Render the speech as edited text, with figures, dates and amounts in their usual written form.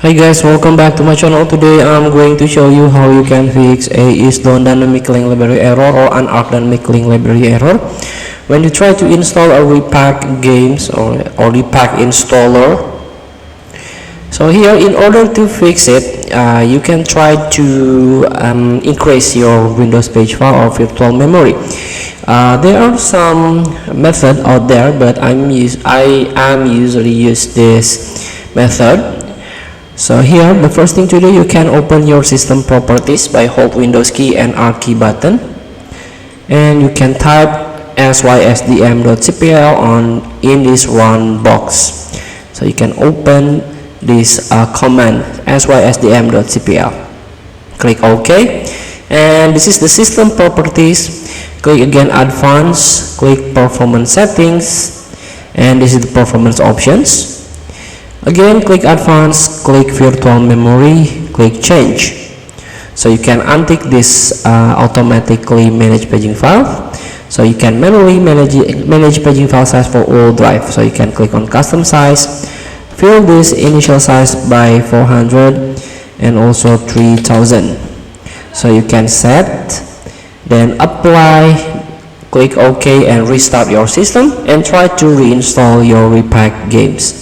Hi guys, welcome back to my channel. Today I'm going to show you how you can fix a isdone dynamic link library error or unarc dynamic link library error when you try to install a repack games or repack installer. So here, in order to fix it, you can try to increase your Windows page file or virtual memory. There are some methods out there, but I am usually use this method. So here, the first thing to do, you can open your system properties by hold Windows key and R key button, and you can type isdone.dll in this one box. So you can open this command isdone.cpl. Click OK, and this is the system properties. Click again advanced, click performance settings, and this is the performance options. Again, click advanced, click virtual memory, click change. So you can untick this automatically manage paging file. So you can manually manage paging file size for all drive. So you can click on custom size, fill this initial size by 400 and also 3000. So you can set, then apply, click OK and restart your system and try to reinstall your repack games.